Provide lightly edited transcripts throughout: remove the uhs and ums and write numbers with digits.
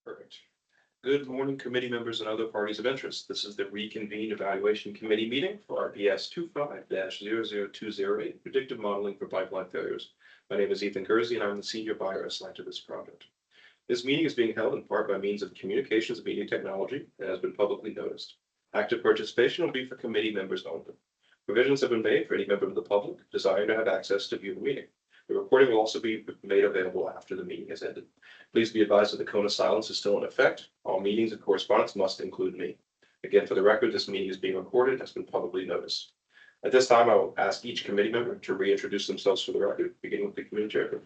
Perfect. Good morning, committee members and other parties of interest. This is the Reconvened Evaluation Committee meeting for RPS-25-00208 Predictive Modeling for Pipeline Failures. My name is Ethan Kersey, and I'm the senior buyer assigned to this project. This meeting is being held in part by means of communications media technology and has been publicly noticed. Active participation will be for committee members only. Provisions have been made for any member of the public desiring to have access to view the meeting. The recording will also be made available after the meeting has ended. Please be advised that the cone of silence is still in effect. All meetings and correspondence must include me. Again, for the record, this meeting is being recorded and has been publicly noticed. At this time, I will ask each committee member to reintroduce themselves for the record, beginning with the committee chair.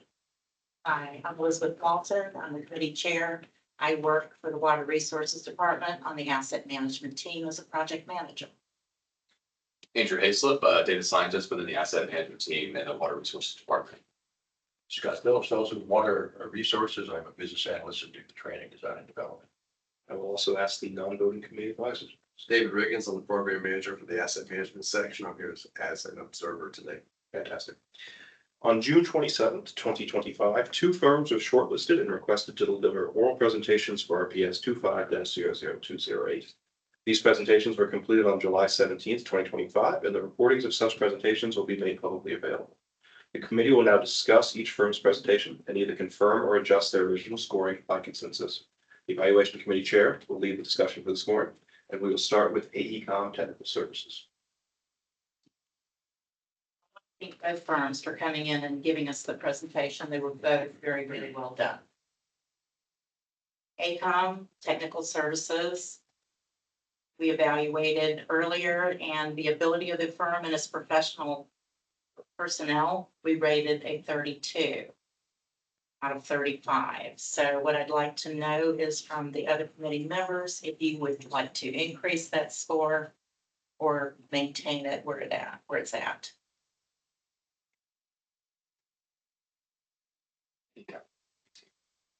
Hi, I'm Elizabeth Walton. I'm the committee chair. I work for the Water Resources Department on the asset management team as a project manager. Andrew Hayslip, data scientist within the asset management team and the Water Resources Department. Scott Phillips, also Water Resources. I'm a business analyst and do the training, design, and development. I will also ask the non-voting committee advisors. It's David Riggins. I'm the program manager for the asset management section. I'm here as an observer today. Fantastic. On June 27th, 2025, two firms were shortlisted and requested to deliver oral presentations for RPS-25-00208. These presentations were completed on July 17th, 2025, and the recordings of such presentations will be made publicly available. The committee will now discuss each firm's presentation and either confirm or adjust their original scoring by consensus. The evaluation committee chair will lead the discussion for this morning, and we will start with AECOM Technical Services. Thank both firms for coming in and giving us the presentation. They were both very, very well done. AECOM Technical Services, we evaluated earlier, and the ability of the firm and its professional personnel, we rated a 32 out of 35. So what I'd like to know is from the other committee members, if you would like to increase that score or maintain it where it's at.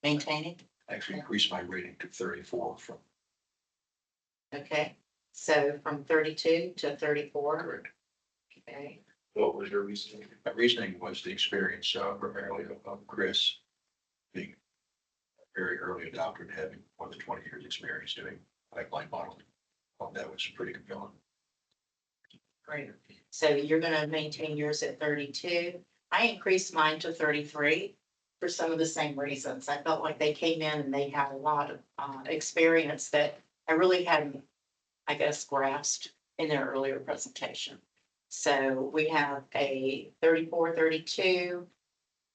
Maintaining? Actually increased my rating to 34 from. Okay, so from 32 to 34. Correct. Okay. What was your reasoning? My reasoning was the experience primarily of Chris being a very early adopter and having more than 20 years experience doing pipeline modeling. That was pretty compelling. Great. So you're going to maintain yours at 32. I increased mine to 33 for some of the same reasons. I felt like they came in and they had a lot of experience that I really hadn't, I guess, grasped in their earlier presentation. So we have a 34, 32,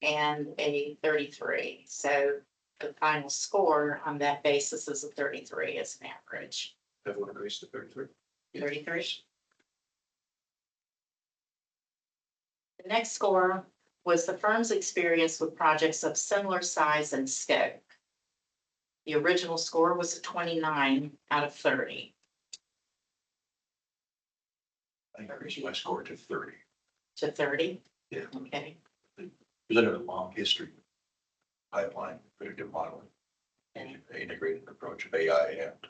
and a 33. So the final score on that basis is a 33 as an average. Everyone agrees to 33? 33. The next score was the firm's experience with projects of similar size and scope. The original score was a 29 out of 30. I increased my score to 30. To 30? Yeah. Okay. Presented a long history of pipeline predictive modeling and an integrated approach of AI and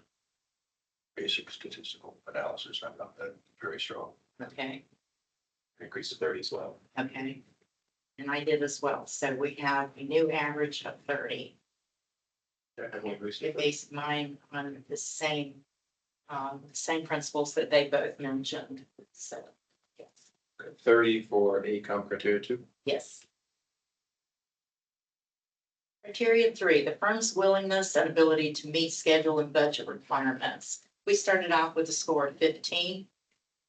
basic statistical analysis. I found that very strong. Okay. Increase to 30 as well. Okay. And I did as well. So we have a new average of 30. Yeah, everyone agrees to I 30. based mine on the same principles that they both mentioned. So, yes. 30 for AECOM criteria 2. Yes. Criteria 3, the firm's willingness and ability to meet schedule and budget requirements. We started off with a score of 15.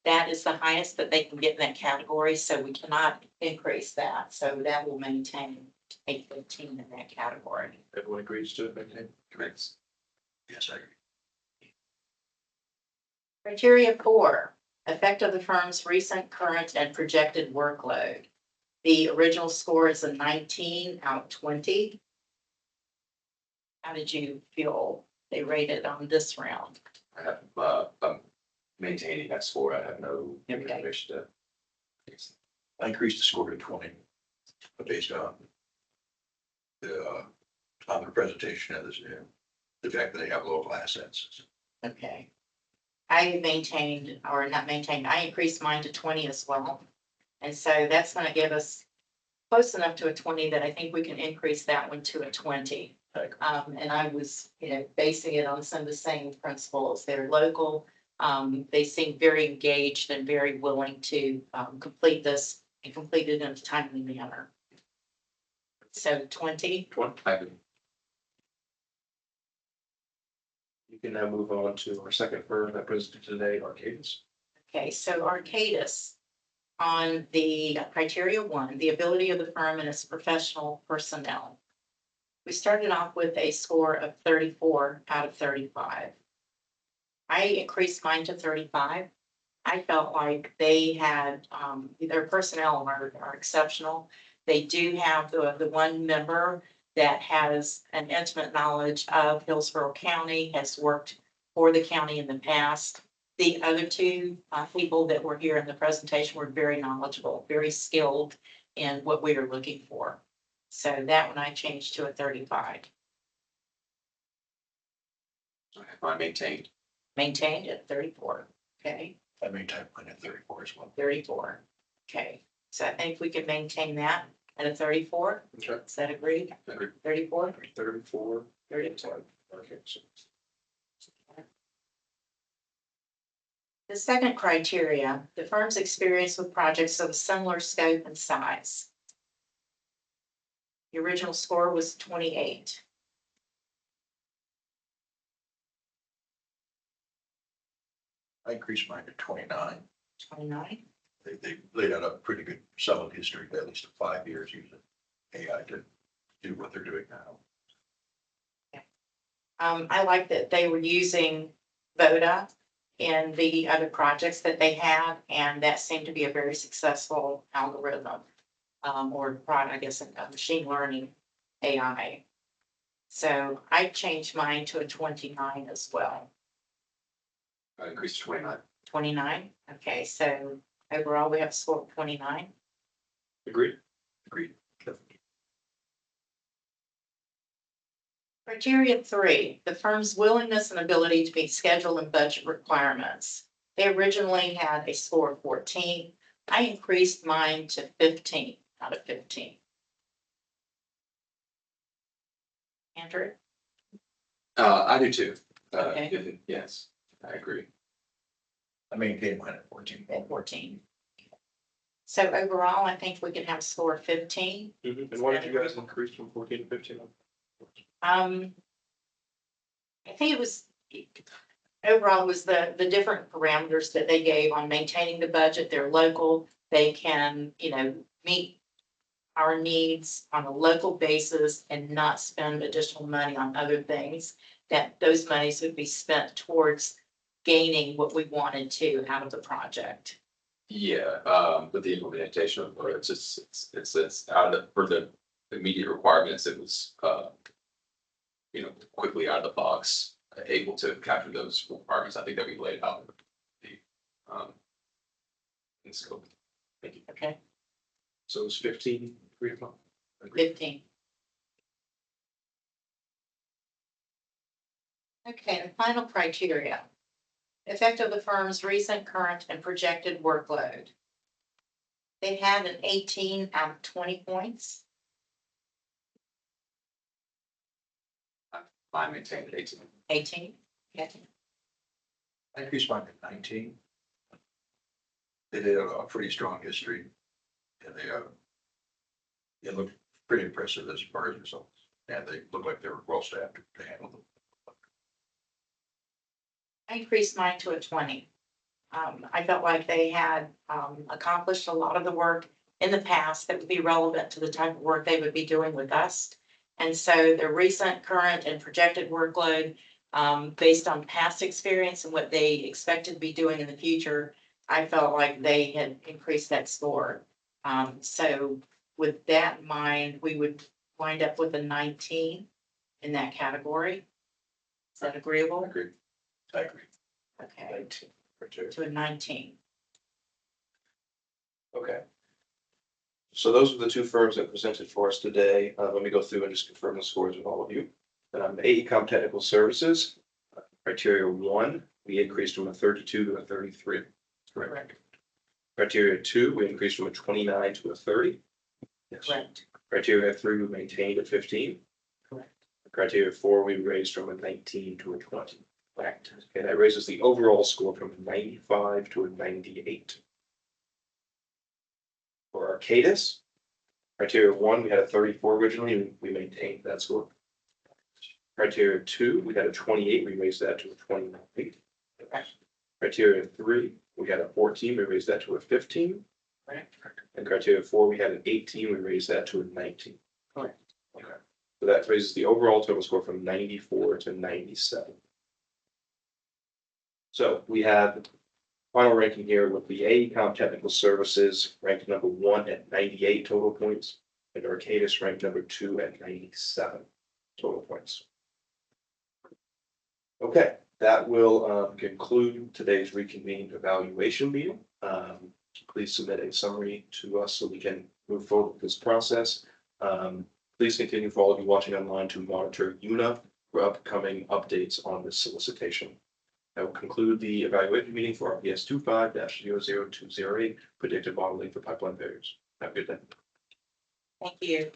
That is the highest that they can get in that category, so we cannot increase that. So that will maintain a 15 in that category. Everyone agrees to maintain? Correct. Yes, I agree. Criteria 4, effect of the firm's recent, current, and projected workload. The original score is a 19 out of 20. How did you feel they rated on this round? I have, I'm maintaining that score. I have no information to. I increased the score to 20 based on the presentation of this, the fact that they have local assets. Okay. I maintained, or not maintained, I increased mine to 20 as well. And so that's going to give us close enough to a 20 that I think we can increase that one to a 20. I agree. And I was, basing it on some of the same principles. They're local. They seem very engaged and very willing to, complete this and complete it in a timely manner. So 20, I agree. You can now move on to our second firm that presented today, Arcadis. okay, so Arcadis, on the criteria 1, the ability of the firm and its professional personnel. We started off with a score of 34 out of 35. I increased mine to 35. I felt like they had, their personnel are exceptional. They do have the one member that has an intimate knowledge of Hillsborough County, has worked for the county in the past. The other two people that were here in the presentation were very knowledgeable, very skilled in what we are looking for. So that one I changed to a 35. I maintained. Maintained at 34. Okay, I maintain mine at 34 as well. 34. Okay, so I think we can maintain that at a 34. Okay. Is that agreed? Agreed. 34? 34. 34. Okay, so The second criteria, the firm's experience with projects of a similar scope and size. The original score was 28. I increased mine to 29. 29. They laid out a pretty good solid history, at least of 5 years using AI to do what they're doing now. I like that they were using VODA in the other projects that they had, and that seemed to be a very successful algorithm, or product, I guess, a machine learning AI. So I changed mine to a 29 as well. I increased to 29. 29, okay, so overall we have a score of 29. agreed. Agreed. Criteria 3, the firm's willingness and ability to meet schedule and budget requirements. They originally had a score of 14. I increased mine to 15 out of 15. Andrew? I do too. Okay. Yes, I agree. I maintain mine at 14. At 14. So overall, I think we can have a score of 15. And why did you guys increase from 14 to 15? I think it was, overall, it was the different parameters that they gave on maintaining the budget. They're local. They can, meet our needs on a local basis and not spend additional money on other things, that those monies would be spent towards gaining what we wanted to out of the project. Yeah, with the implementation of, or it's out of, for the immediate requirements, it was, quickly out of the box, able to capture those requirements, I think that we laid out. In scope. Thank you. Okay, So it's 15, 3 o'clock. 15. Okay, the final criteria. Effect of the firm's recent, current, and projected workload. They had an 18 out of 20 points. I maintained 18. 18. Okay. I increased mine to 19. They did a pretty strong history, and it looked pretty impressive as far as results, and they looked like they were well staffed to handle them. I increased mine to a 20. I felt like they had accomplished a lot of the work in the past that would be relevant to the type of work they would be doing with us. And so the recent, current, and projected workload, based on past experience and what they expected to be doing in the future, I felt like they had increased that score. So with that in mind, we would wind up with a 19 in that category. Is that agreeable? Agreed. I agree. Okay, 19. Criteria. to a 19. Okay. So those are the two firms that presented for us today. Let me go through and just confirm the scores with all of you. AECOM Technical Services, criteria 1, we increased from a 32 to a 33. Correct. Criteria 2, we increased from a 29 to a 30. Yes. Correct. Criteria 3, we maintained at 15. Correct. Criteria 4, we raised from a 19 to a 20. Correct. Okay, that raises the overall score from a 95 to a 98. For Arcadis, criteria 1, we had a 34 originally, and we maintained that score. Criteria 2, we had a 28, we raised that to a 29. Criteria 3, we had a 14, we raised that to a 15. Correct. And criteria 4, we had an 18, we raised that to a 19. Correct. Okay. So that raises the overall total score from 94 to 97. So we have final ranking here with the AECOM Technical Services ranked number 1 at 98 total points, and Arcadis ranked number 2 at 97 total points. Okay, that will conclude today's reconvened evaluation meeting. Please submit a summary to us so we can move forward with this process. Please continue for all of you watching online to monitor UNA for upcoming updates on this solicitation. That will conclude the evaluation meeting for RPS-25-00208 Predictive Modeling for Pipeline Failures. Have a good day. Thank you.